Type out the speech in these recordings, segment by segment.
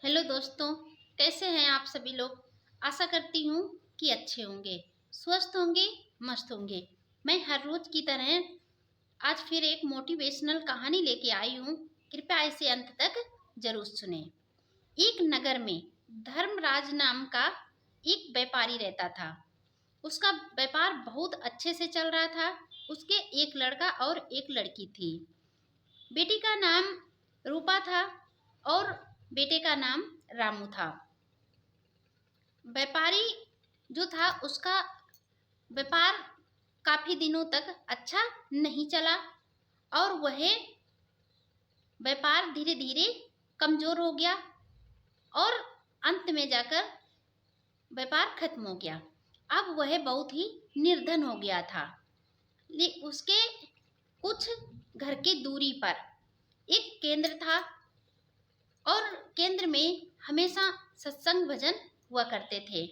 Hello दोस्तों, कैसे हैं आप सभी लोग। आशा करती हूँ कि अच्छे होंगे, स्वस्थ होंगे, मस्त होंगे। मैं हर रोज की तरह आज फिर एक मोटिवेशनल कहानी लेके आई हूँ। कृपया इसे अंत तक जरूर सुने। एक नगर में धर्मराज नाम का एक व्यापारी रहता था। उसका व्यापार बहुत अच्छे से चल रहा था। उसके एक लड़का और एक लड़की थी। बेटी का नाम रूपा था और बेटे का नाम रामू था। व्यापारी जो था उसका व्यापार काफी दिनों तक अच्छा नहीं चला और वह व्यापार धीरे धीरे कमजोर हो गया और अंत में जाकर व्यापार खत्म हो गया। अब वह बहुत ही निर्धन हो गया था। उसके कुछ घर की दूरी पर एक केंद्र था और केंद्र में हमेशा सत्संग भजन हुआ करते थे।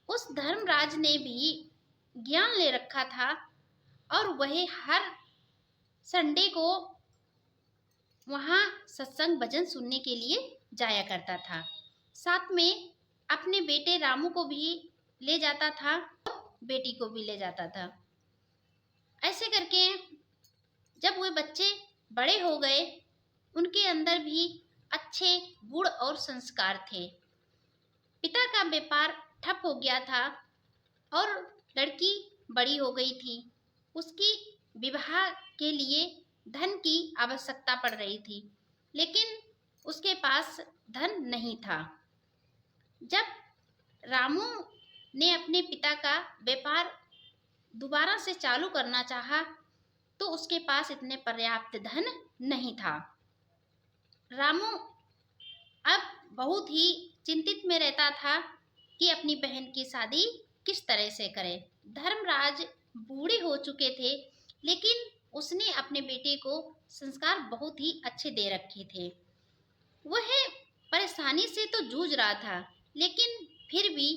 उस धर्मराज ने भी ज्ञान ले रखा था और वह हर संडे को वहाँ सत्संग भजन सुनने के लिए जाया करता था। साथ में अपने बेटे रामू को भी ले जाता था, बेटी को भी ले जाता था। ऐसे करके जब वे बच्चे बड़े हो गए, उनके अंदर भी अच्छे गुण और संस्कार थे। पिता का व्यापार ठप हो गया था और लड़की बड़ी हो गई थी। उसकी विवाह के लिए धन की आवश्यकता पड़ रही थी, लेकिन उसके पास धन नहीं था। जब रामू ने अपने पिता का व्यापार दोबारा से चालू करना चाहा, तो उसके पास इतने पर्याप्त धन नहीं था। रामू अब बहुत ही चिंतित में रहता था कि अपनी बहन की शादी किस तरह से करे। धर्मराज बूढ़े हो चुके थे, लेकिन उसने अपने बेटे को संस्कार बहुत ही अच्छे दे रखे थे। वह परेशानी से तो जूझ रहा था, लेकिन फिर भी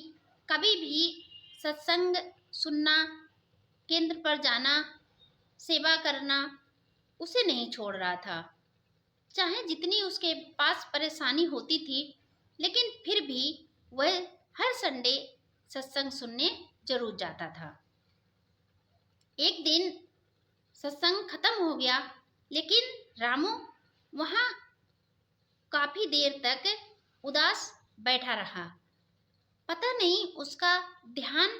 कभी भी सत्संग सुनना, केंद्र पर जाना, सेवा करना उसे नहीं छोड़ रहा था। चाहे जितनी उसके पास परेशानी होती थी, लेकिन फिर भी वह हर संडे सत्संग सुनने जरूर जाता था। एक दिन सत्संग खत्म हो गया, लेकिन रामू वहां काफी देर तक उदास बैठा रहा। पता नहीं उसका ध्यान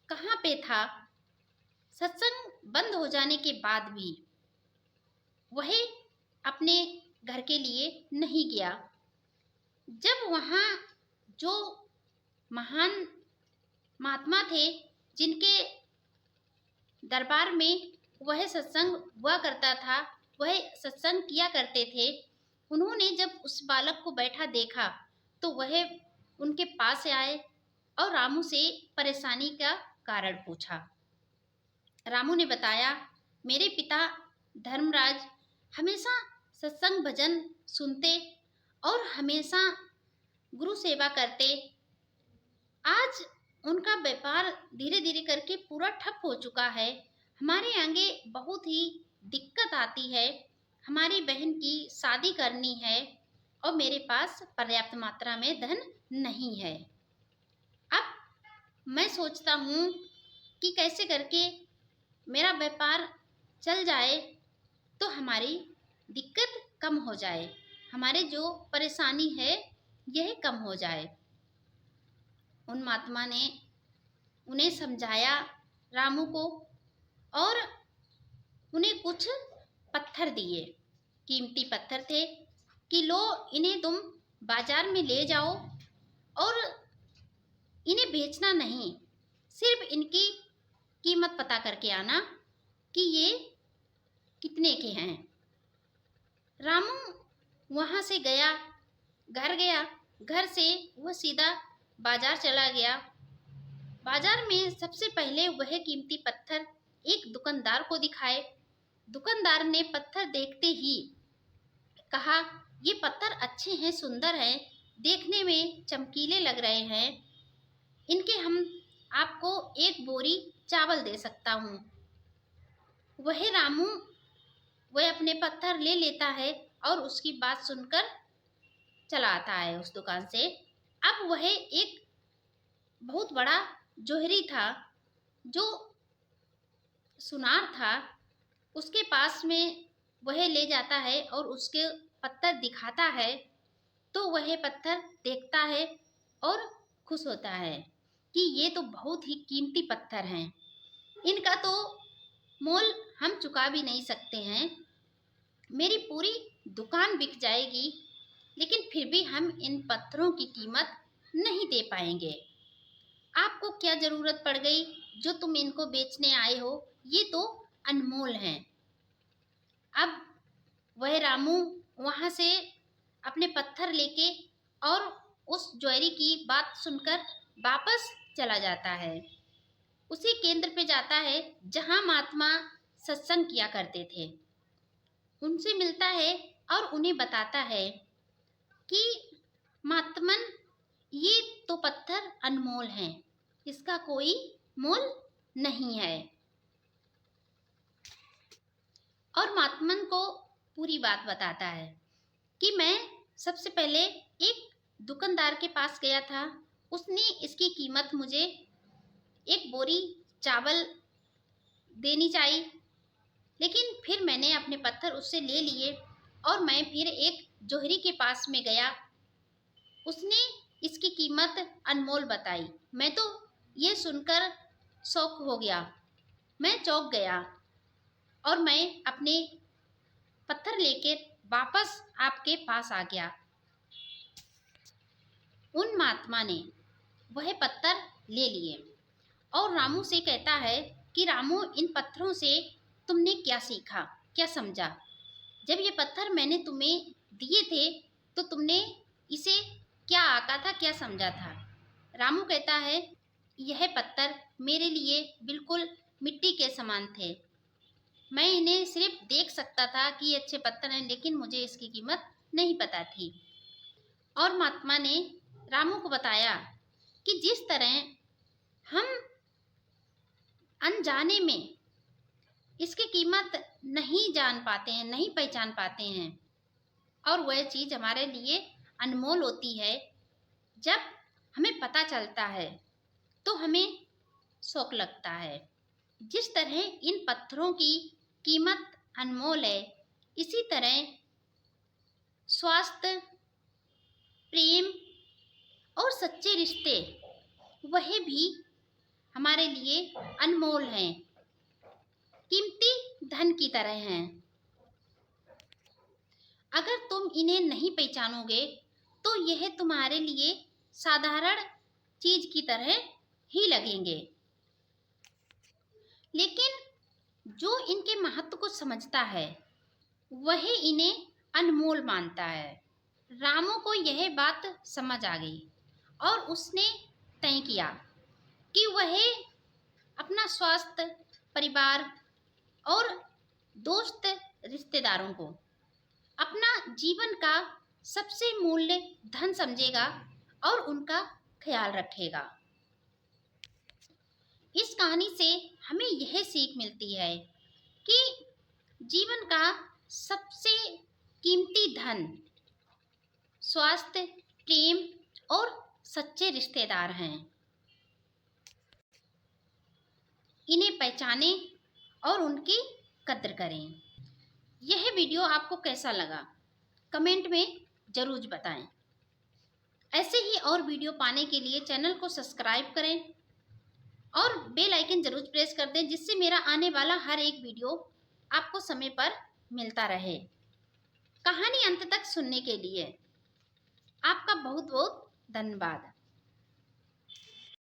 कहाँ पे था। सत्संग बंद हो जाने के बाद भी वह अपने घर के लिए नहीं गया। जब वहाँ जो महान महात्मा थे, जिनके दरबार में वह सत्संग हुआ करता था, वह सत्संग किया करते थे, उन्होंने जब उस बालक को बैठा देखा तो वह उनके पास आए और रामू से परेशानी का कारण पूछा। रामू ने बताया, मेरे पिता धर्मराज हमेशा सत्संग भजन सुनते और हमेशा गुरु सेवा करते। आज उनका व्यापार धीरे धीरे करके पूरा ठप हो चुका है। हमारे आगे बहुत ही दिक्कत आती है। हमारी बहन की शादी करनी है और मेरे पास पर्याप्त मात्रा में धन नहीं है। अब मैं सोचता हूँ कि कैसे करके मेरा व्यापार चल जाए तो हमारी दिक्कत कम हो जाए, हमारे जो परेशानी है यह कम हो जाए। उन महात्मा ने उन्हें समझाया रामू को और उन्हें कुछ पत्थर दिए, कीमती पत्थर थे, कि लो इन्हें तुम बाजार में ले जाओ और इन्हें बेचना नहीं, सिर्फ इनकी कीमत पता करके आना कि ये कितने के हैं। रामू वहां से गया, घर गया, घर से वह सीधा बाजार चला गया। बाजार में सबसे पहले वह कीमती पत्थर एक दुकानदार को दिखाए। दुकानदार ने पत्थर देखते ही कहा, ये पत्थर अच्छे हैं, सुंदर हैं, देखने में चमकीले लग रहे हैं, इनके हम आपको एक बोरी चावल दे सकता हूँ। वह रामू वह अपने पत्थर ले लेता है और उसकी बात सुनकर चला आता है उस दुकान से। अब वह एक बहुत बड़ा जोहरी था, जो सुनार था, उसके पास में वह ले जाता है और उसके पत्थर दिखाता है। तो वह पत्थर देखता है और खुश होता है कि ये तो बहुत ही कीमती पत्थर हैं, इनका तो मोल हम चुका भी नहीं सकते हैं। मेरी पूरी दुकान बिक जाएगी, लेकिन फिर भी हम इन पत्थरों की कीमत नहीं दे पाएंगे। आपको क्या जरूरत पड़ गई जो तुम इनको बेचने आए हो, ये तो अनमोल हैं। अब वह रामू वहां से अपने पत्थर लेके और उस ज्वेलरी की बात सुनकर वापस चला जाता है। उसी केंद्र पे जाता है जहां महात्मा सत्संग किया करते थे। उनसे मिलता है और उन्हें बताता है कि महात्मन, ये तो पत्थर अनमोल हैं, इसका कोई मोल नहीं है। और महात्मन को पूरी बात बताता है कि मैं सबसे पहले एक दुकानदार के पास गया था, उसने इसकी कीमत मुझे एक बोरी चावल देनी चाहिए, लेकिन फिर मैंने अपने पत्थर उससे ले लिए और मैं फिर एक जोहरी के पास में गया, उसने इसकी कीमत अनमोल बताई। मैं तो ये सुनकर शौक हो गया, मैं चौंक गया और मैं अपने पत्थर लेके वापस आपके पास आ गया। उन महात्मा ने वह पत्थर ले लिए और रामू से कहता है कि रामू, इन पत्थरों से तुमने क्या सीखा, क्या समझा? जब ये पत्थर मैंने तुम्हें दिए थे तो तुमने इसे क्या आका था, क्या समझा था? रामू कहता है, यह पत्थर मेरे लिए बिल्कुल मिट्टी के समान थे। मैं इन्हें सिर्फ देख सकता था कि ये अच्छे पत्थर हैं, लेकिन मुझे इसकी कीमत नहीं पता थी। और महात्मा ने रामू को बताया कि जिस तरह हम अनजाने में इसकी कीमत नहीं जान पाते हैं, नहीं पहचान पाते हैं, और वह चीज़ हमारे लिए अनमोल होती है। जब हमें पता चलता है तो हमें शौक लगता है। जिस तरह इन पत्थरों की कीमत अनमोल है, इसी तरह स्वास्थ्य, प्रेम और सच्चे रिश्ते वह भी हमारे लिए अनमोल हैं, कीमती धन की तरह हैं। अगर तुम इन्हें नहीं पहचानोगे तो यह तुम्हारे लिए साधारण चीज की तरह ही लगेंगे, लेकिन जो इनके महत्व को समझता है वह इन्हें अनमोल मानता है। रामू को यह बात समझ आ गई और उसने तय किया कि वह अपना स्वास्थ्य, परिवार और दोस्त रिश्तेदारों को अपना जीवन का सबसे मूल्य धन समझेगा और उनका ख्याल रखेगा। इस कहानी से हमें यह सीख मिलती है कि जीवन का सबसे कीमती धन स्वास्थ्य, प्रेम और सच्चे रिश्तेदार हैं। इन्हें पहचानें और उनकी कद्र करें। यह वीडियो आपको कैसा लगा कमेंट में जरूर बताएं। ऐसे ही और वीडियो पाने के लिए चैनल को सब्सक्राइब करें और बेल आइकन जरूर प्रेस कर दें, जिससे मेरा आने वाला हर एक वीडियो आपको समय पर मिलता रहे। कहानी अंत तक सुनने के लिए आपका बहुत बहुत धन्यवाद।